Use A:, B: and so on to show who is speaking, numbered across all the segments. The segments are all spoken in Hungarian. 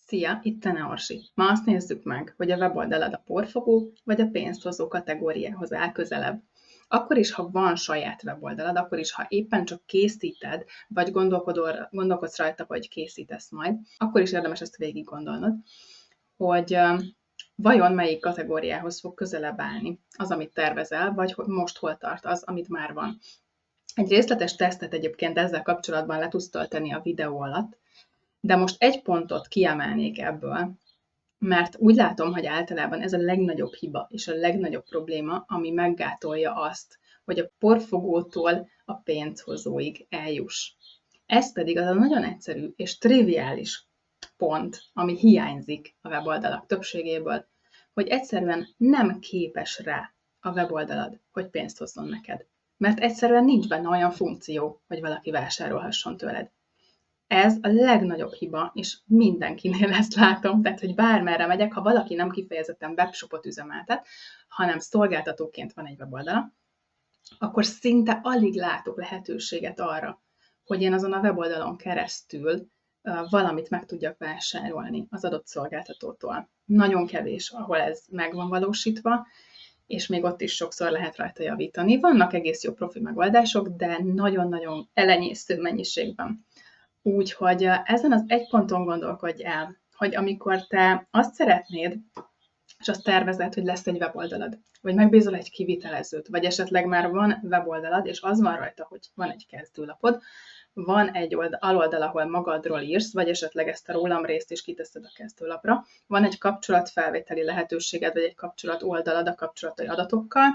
A: Szia, itt Tene Orsi. Ma azt nézzük meg, hogy a weboldalad a porfogó vagy a pénzthozó kategóriához áll közelebb. Akkor is, ha van saját weboldalad, akkor is, ha éppen csak készíted, vagy gondolkodsz rajta, hogy készítesz majd, akkor is érdemes ezt végig gondolnod, hogy vajon melyik kategóriához fog közelebb állni az, amit tervezel, vagy most hol tart az, amit már van. Egy részletes tesztet egyébként ezzel kapcsolatban le tudsz tölteni a videó alatt, de most egy pontot kiemelnék ebből, mert úgy látom, hogy általában ez a legnagyobb hiba és a legnagyobb probléma, ami meggátolja azt, hogy a porfogótól a pénzhozóig eljuss. Ez pedig az a nagyon egyszerű és triviális pont, ami hiányzik a weboldalak többségéből, hogy egyszerűen nem képes rá a weboldalad, hogy pénzt hozzon neked. Mert egyszerűen nincs benne olyan funkció, hogy valaki vásárolhasson tőled. Ez a legnagyobb hiba, és mindenkinél ezt látom, tehát hogy bármerre megyek, ha valaki nem kifejezetten webshopot üzemeltet, hanem szolgáltatóként van egy weboldala, akkor szinte alig látok lehetőséget arra, hogy én azon a weboldalon keresztül valamit meg tudjak vásárolni az adott szolgáltatótól. Nagyon kevés, ahol ez meg van valósítva, és még ott is sokszor lehet rajta javítani. Vannak egész jó profi megoldások, de nagyon-nagyon elenyésző mennyiségben. Úgyhogy ezen az egy ponton gondolkodj el, hogy amikor te azt szeretnéd, és azt tervezed, hogy lesz egy weboldalad, vagy megbízol egy kivitelezőt, vagy esetleg már van weboldalad, és az van rajta, hogy van egy kezdőlapod, van egy aloldal, ahol magadról írsz, vagy esetleg ezt a rólam részt is kiteszed a kezdőlapra, van egy kapcsolatfelvételi lehetőséged, vagy egy kapcsolat oldalad a kapcsolati adatokkal,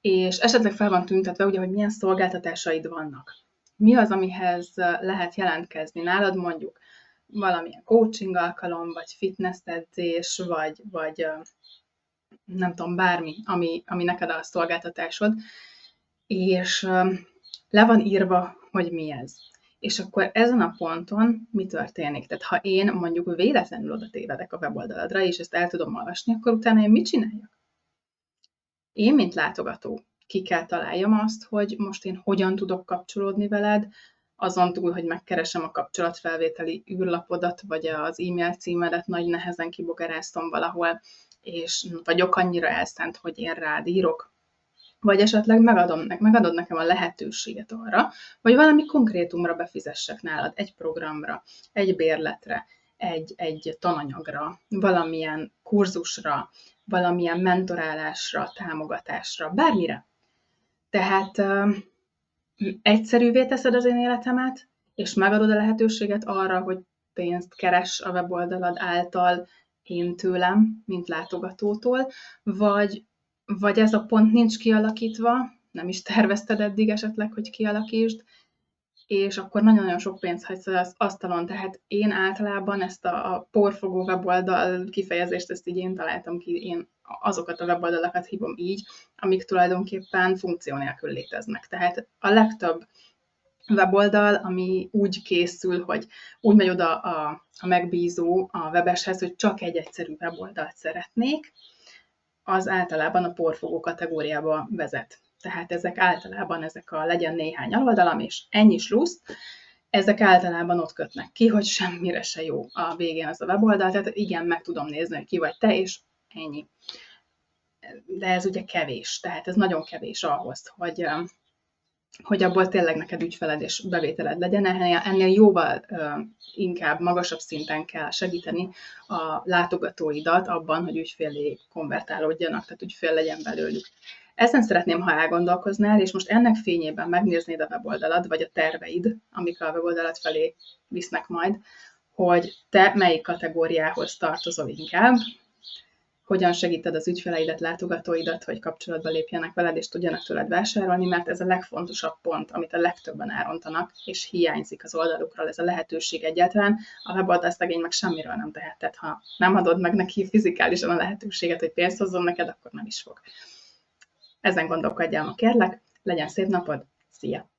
A: és esetleg fel van tüntetve, ugye, hogy milyen szolgáltatásaid vannak. Mi az, amihez lehet jelentkezni nálad, mondjuk valamilyen coaching alkalom, vagy fitness edzés, vagy nem tudom, bármi, ami neked a szolgáltatásod, és le van írva, hogy mi ez. És akkor ezen a ponton mi történik? Tehát ha én mondjuk véletlenül oda tévedek a weboldaladra, és ezt el tudom olvasni, akkor utána én mit csináljak? Én, mint látogató, ki kell találjam azt, hogy most én hogyan tudok kapcsolódni veled, azon túl, hogy megkeresem a kapcsolatfelvételi űrlapodat, vagy az e-mail címedet nagy nehezen kibogaráztam valahol, és vagyok annyira elszánt, hogy én rád írok, vagy esetleg megadod nekem a lehetőséget arra, hogy valami konkrétumra befizessek nálad, egy programra, egy bérletre, egy tananyagra, valamilyen kurzusra, valamilyen mentorálásra, támogatásra, bármire. Tehát egyszerűvé teszed az én életemet, és megadod a lehetőséget arra, hogy pénzt keres a weboldalad által én tőlem, mint látogatótól, vagy ez a pont nincs kialakítva, nem is tervezted eddig esetleg, hogy kialakítsd, és akkor nagyon-nagyon sok pénzt hagysz az asztalon. Tehát én általában ezt a porfogó weboldal kifejezést, ezt így én találtam ki, én azokat a weboldalakat hívom így, amik tulajdonképpen funkció nélkül léteznek. Tehát a legtöbb weboldal, ami úgy készül, hogy úgy megy oda a megbízó a webeshez, hogy csak egy egyszerű weboldalt szeretnék, az általában a porfogó kategóriába vezet. Tehát ezek a legyen néhány aloldalam, és ennyi slusz, ezek általában ott kötnek ki, hogy semmire se jó a végén az a weboldal, tehát igen, meg tudom nézni, hogy ki vagy te, és ennyi. De ez ugye kevés, tehát ez nagyon kevés ahhoz, hogy abból tényleg neked ügyfeled és bevételed legyen, ennél jóval inkább magasabb szinten kell segíteni a látogatóidat abban, hogy ügyfélé konvertálódjanak, tehát ügyfél legyen belőlük. Ezen szeretném, ha elgondolkoznál, és most ennek fényében megnéznéd a weboldalad, vagy a terveid, amik a weboldalad felé visznek majd, hogy te melyik kategóriához tartozol inkább, hogyan segíted az ügyfeleidet, látogatóidat, hogy kapcsolatba lépjenek veled, és tudjanak tőled vásárolni, mert ez a legfontosabb pont, amit a legtöbben elrontanak, és hiányzik az oldalukról ez a lehetőség egyáltalán. A weboldal szegény meg semmiről nem tehet, tehát ha nem adod meg neki fizikálisan a lehetőséget, hogy pénzt hozzon neked, akkor nem is fog. Ezen gondolkodjál ma, kérlek, legyen szép napod, szia!